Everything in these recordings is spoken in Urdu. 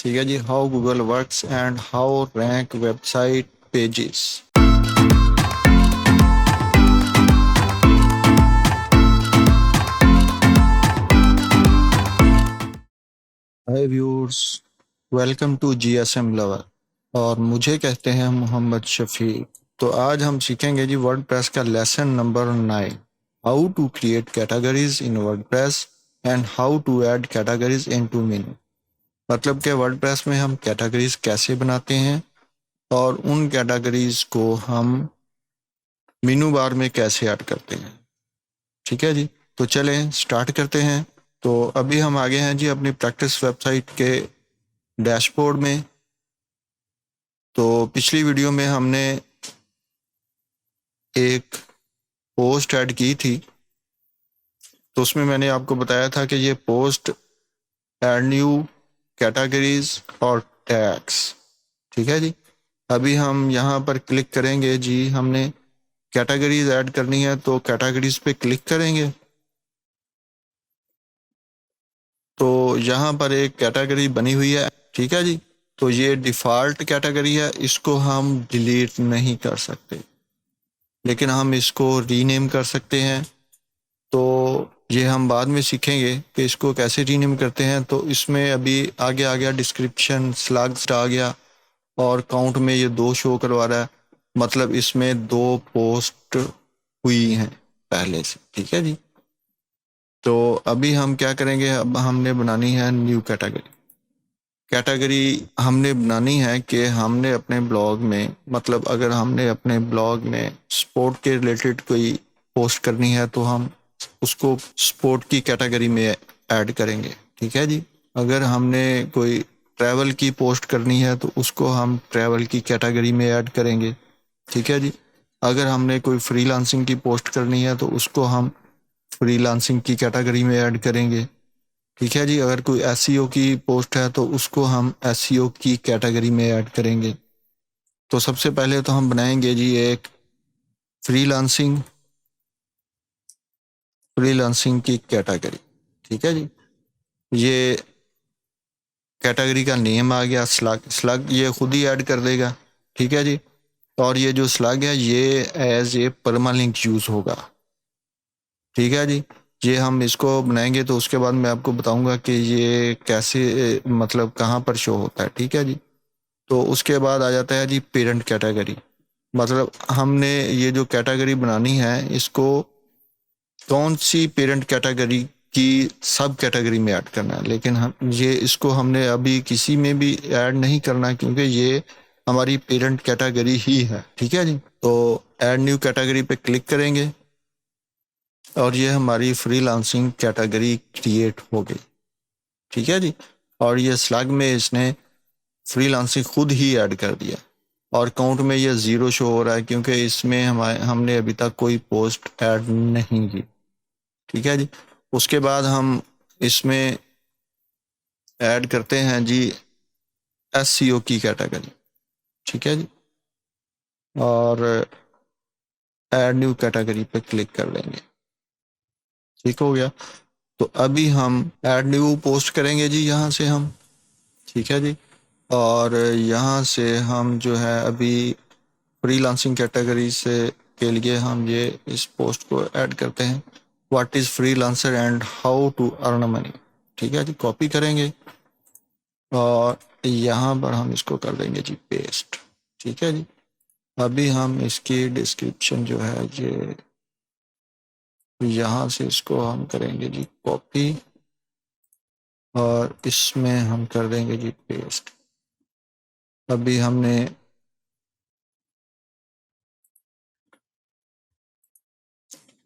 ٹھیک ہے جی، how Google works and how rank website pages. Hi viewers, welcome to G S M lover, اور مجھے کہتے ہیں محمد شفیق۔ تو آج ہم سیکھیں گے جی ورڈ پریس کا lesson number 9، how to create categories in WordPress and how to add categories into menu. مطلب کہ ورڈ پریس میں ہم کیٹاگریز کیسے بناتے ہیں اور ان کیٹاگریز کو ہم مینو بار میں کیسے ایڈ کرتے ہیں۔ ٹھیک ہے جی، تو چلیں سٹارٹ کرتے ہیں۔ تو ابھی ہم آگے ہیں جی اپنی پریکٹس ویب سائٹ کے ڈیش بورڈ میں۔ تو پچھلی ویڈیو میں ہم نے ایک پوسٹ ایڈ کی تھی، تو اس میں میں نے آپ کو بتایا تھا کہ یہ پوسٹ ایڈ نیو کیٹاگریز اور ٹیگس۔ ٹھیک ہے جی، ابھی ہم یہاں پر کلک کریں گے جی، ہم نے کیٹاگریز ایڈ کرنی ہے تو کیٹاگریز پہ کلک کریں گے۔ تو یہاں پر ایک کیٹاگری بنی ہوئی ہے، ٹھیک ہے جی، تو یہ ڈیفالٹ کیٹاگری ہے، اس کو ہم ڈیلیٹ نہیں کر سکتے، لیکن ہم اس کو ری نیم کر سکتے ہیں۔ تو یہ ہم بعد میں سیکھیں گے کہ اس کو کیسے ری نیم کرتے ہیں۔ تو اس میں ابھی آگے آ گیا ڈسکرپشن سلاگس آ گیا، اور کاؤنٹ میں یہ 2 شو کروا رہا ہے، مطلب اس میں 2 پوسٹ ہوئی ہیں پہلے سے۔ ٹھیک ہے جی، تو ابھی ہم کیا کریں گے، اب ہم نے بنانی ہے نیو کیٹاگری ہم نے بنانی ہے کہ ہم نے اپنے بلاگ میں، مطلب اگر ہم نے اپنے بلاگ میں سپورٹ کے ریلیٹڈ کوئی پوسٹ کرنی ہے تو ہم اس کو سپورٹ کی کیٹاگری میں ایڈ کریں گے۔ ٹھیک ہے جی، اگر ہم نے کوئی ٹریول کی پوسٹ کرنی ہے تو اس کو ہم ٹریول کی کیٹاگری میں ایڈ کریں گے۔ ٹھیک ہے جی، اگر ہم نے کوئی فری لانسنگ کی پوسٹ کرنی ہے تو اس کو ہم فری لانسنگ کی کیٹاگری میں ایڈ کریں گے۔ ٹھیک ہے جی، اگر کوئی ایس سی او کی پوسٹ ہے تو اس کو ہم ایس سی او کی کیٹاگری میں ایڈ کریں گے۔ تو سب سے پہلے تو ہم بنائیں گے جی ایک فری لانسنگ کی کیٹاگری۔ ٹھیک ہے جی، یہ کیٹاگری کا نیم آ گیا سلگ، یہ خود ہی ایڈ کر دے گا۔ ٹھیک ہے جی، اور یہ جو سلگ ہے یہ ایز اے پرمالنک یوز ہوگا۔ ٹھیک ہے جی، یہ ہم اس کو بنائیں گے تو اس کے بعد میں آپ کو بتاؤں گا کہ یہ کیسے، مطلب کہاں پر شو ہوتا ہے۔ ٹھیک ہے جی، تو اس کے بعد آ جاتا ہے جی پیرنٹ کیٹاگری، مطلب ہم نے یہ جو کیٹاگری بنانی ہے اس کو کون سی پیرنٹ کیٹاگری کی سب کیٹاگری میں ایڈ کرنا ہے، لیکن اس کو ہم نے ابھی کسی میں بھی ایڈ نہیں کرنا کیونکہ یہ ہماری پیرنٹ کیٹاگری ہی ہے۔ ٹھیک ہے جی، تو ایڈ نیو کیٹاگری پہ کلک کریں گے اور یہ ہماری فری لانسنگ کیٹاگری کریٹ ہو گئی۔ ٹھیک ہے جی، اور یہ سلگ میں اس نے فری لانسنگ خود ہی ایڈ کر دیا، اور کاؤنٹ میں یہ 0 شو ہو رہا ہے کیونکہ اس میں ہم نے ابھی تک کوئی پوسٹ ایڈ نہیں کی۔ ٹھیک ہے جی، اس کے بعد ہم اس میں ایڈ کرتے ہیں جی ایس سی او کی کیٹاگری۔ ٹھیک ہے جی، اور ایڈ نیو کیٹاگری پہ کلک کر لیں گے۔ ٹھیک ہو گیا، تو ابھی ہم ایڈ نیو پوسٹ کریں گے جی یہاں سے ہم۔ ٹھیک ہے جی، اور یہاں سے ہم جو ہے ابھی فری لانسنگ کیٹاگری کے لیے ہم یہ اس پوسٹ کو ایڈ کرتے ہیں، what is freelancer and how to earn money. ٹھیک ہے جی، کاپی کریں گے اور یہاں پر ہم اس کو کر دیں گے جی پیسٹ۔ ٹھیک ہے جی، ابھی ہم اس کی ڈسکرپشن جو ہے یہ یہاں سے اس کو ہم کریں گے جی کاپی، اور اس میں ہم کر دیں گے جی پیسٹ۔ ابھی ہم نے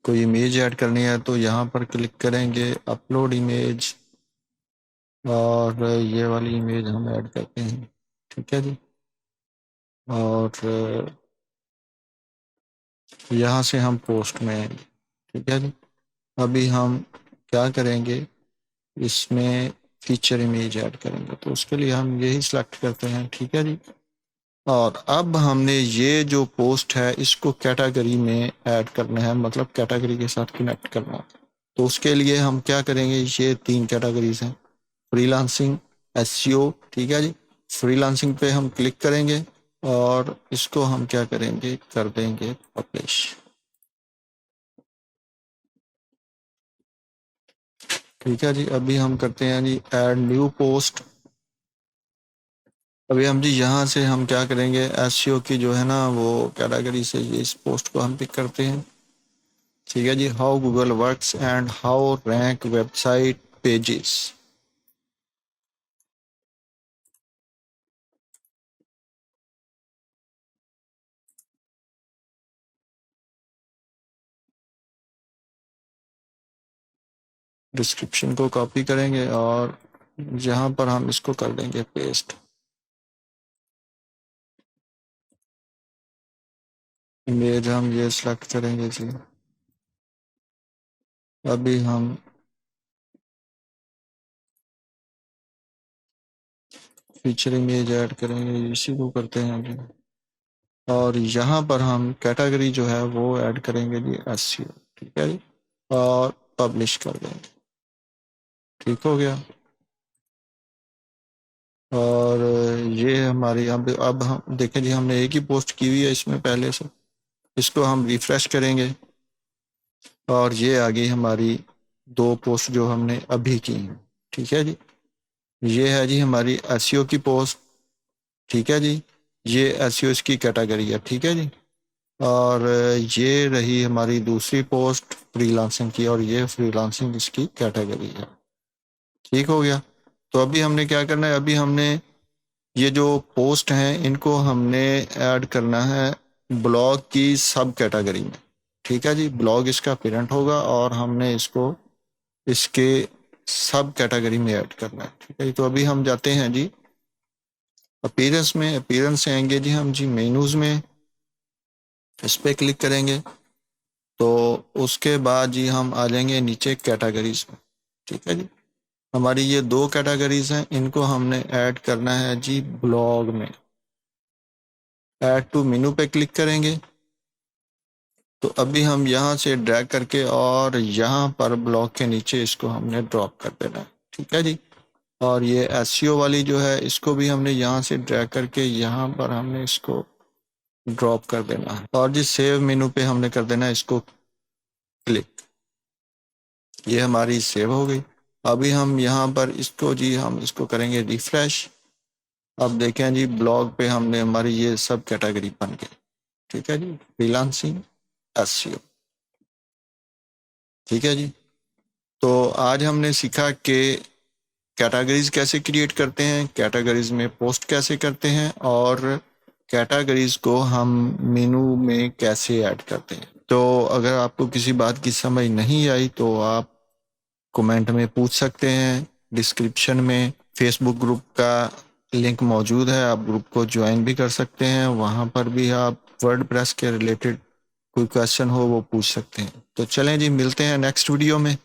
کوئی امیج ایڈ کرنی ہے تو یہاں پر کلک کریں گے اپلوڈ امیج، اور یہ والی امیج ہم ایڈ کرتے ہیں۔ ٹھیک ہے جی، اور یہاں سے ہم پوسٹ میں آئیں گے۔ ٹھیک ہے جی، ابھی ہم کیا کریں گے، اس میں فیچر امیج ایڈ کریں گے، تو اس کے لیے ہم یہی سلیکٹ کرتے ہیں۔ ٹھیک ہے جی، اور اب ہم نے یہ جو پوسٹ ہے اس کو کیٹاگری میں ایڈ کرنا ہے، مطلب کیٹاگری کے ساتھ کنیکٹ کرنا ہے۔ تو اس کے لیے ہم کیا کریں گے، یہ 3 کیٹاگریز ہیں، فری لانسنگ، SEO. ٹھیک ہے جی. فری لانسنگ پہ ہم کلک کریں گے اور اس کو ہم کیا کریں گے, کر دیں گے پبلش. ٹھیک ہے جی. ابھی ہم کرتے ہیں جی ایڈ نیو پوسٹ. ابھی ہم جی یہاں سے ہم کیا کریں گے, SEO کی جو ہے نا وہ کیٹیگری سے اس پوسٹ کو ہم پک کرتے ہیں. ٹھیک ہے جی. How Google works and how rank website pages. Description کو کاپی کریں گے اور جہاں پر ہم اس کو کر دیں گے پیسٹ. امیج ہم یہ سلیکٹ کریں گے جی. ابھی ہم فیچر امیج ایڈ کریں گے, اسی کو کرتے ہیں ابھی. اور یہاں پر ہم کیٹیگری جو ہے وہ ایڈ کریں گے جی SEO. ٹھیک ہے جی. اور پبلش کر دیں گے. ٹھیک ہو گیا. اور یہ ہماری اب ہم دیکھیں جی ہم نے ایک ہی پوسٹ کی ہوئی ہے اس میں پہلے سے. اس کو ہم ریفریش کریں گے اور یہ آ گئی ہماری 2 پوسٹ جو ہم نے ابھی کی ہیں. ٹھیک ہے جی. یہ ہے جی ہماری SEO کی پوسٹ. ٹھیک ہے جی. یہ SEO اس کی کیٹیگری ہے. ٹھیک ہے جی. اور یہ رہی ہماری دوسری پوسٹ فری لانسنگ کی, اور یہ فری لانسنگ اس کی کیٹیگری ہے. ٹھیک ہو گیا. تو ابھی ہم نے کیا کرنا ہے, ابھی ہم نے یہ جو پوسٹ ہیں ان کو ہم نے ایڈ کرنا ہے بلاگ کی سب کیٹیگری میں. ٹھیک ہے جی. بلاگ اس کا پیرنٹ ہوگا اور ہم نے اس کو اس کے سب کیٹیگری میں ایڈ کرنا ہے. ٹھیک ہے جی. تو ابھی ہم جاتے ہیں جی اپیرنس میں. اپیرنس سے آئیں گے جی ہم جی مینوز میں, اس پہ کلک کریں گے. تو اس کے بعد جی ہم آ جائیں گے نیچے کیٹیگریز میں. ٹھیک ہے جی. ہماری یہ 2 کیٹیگریز ہیں, ان کو ہم نے ایڈ کرنا ہے جی بلاگ میں. ایڈ ٹو مینو پہ کلک کریں گے. تو ابھی ہم یہاں سے ڈریگ کر کے اور یہاں پر بلاگ کے نیچے اس کو ہم نے ڈراپ کر دینا ہے. ٹھیک ہے جی. اور یہ SEO والی جو ہے اس کو بھی ہم نے یہاں سے ڈریگ کر کے یہاں پر ہم نے اس کو ڈراپ کر دینا ہے. اور جی سیو مینو پہ ہم نے کر دینا ہے اس کو کلک. یہ ہماری سیو ہو گئی. ابھی ہم یہاں پر اس کو جی ہم اس کو کریں گے ریفریش. اب دیکھیں جی بلاگ پہ ہم نے ہماری یہ سب کیٹیگری بن گئی. ٹھیک ہے جی. Free lancing SEO. ٹھیک ہے جی. تو آج ہم نے سیکھا کہ کیٹیگریز کیسے کریٹ کرتے ہیں, کیٹیگریز میں پوسٹ کیسے کرتے ہیں, اور کیٹیگریز کو ہم مینو میں کیسے ایڈ کرتے ہیں. تو اگر آپ کو کسی بات کی سمجھ نہیں آئی تو آپ کومنٹ میں پوچھ سکتے ہیں. ڈسکرپشن میں فیس بک گروپ کا لنک موجود ہے, آپ گروپ کو جوائن بھی کر سکتے ہیں. وہاں پر بھی آپ ورڈ پریس کے ریلیٹڈ کوئی کویشچن ہو وہ پوچھ سکتے ہیں. تو چلیں جی ملتے ہیں نیکسٹ ویڈیو میں.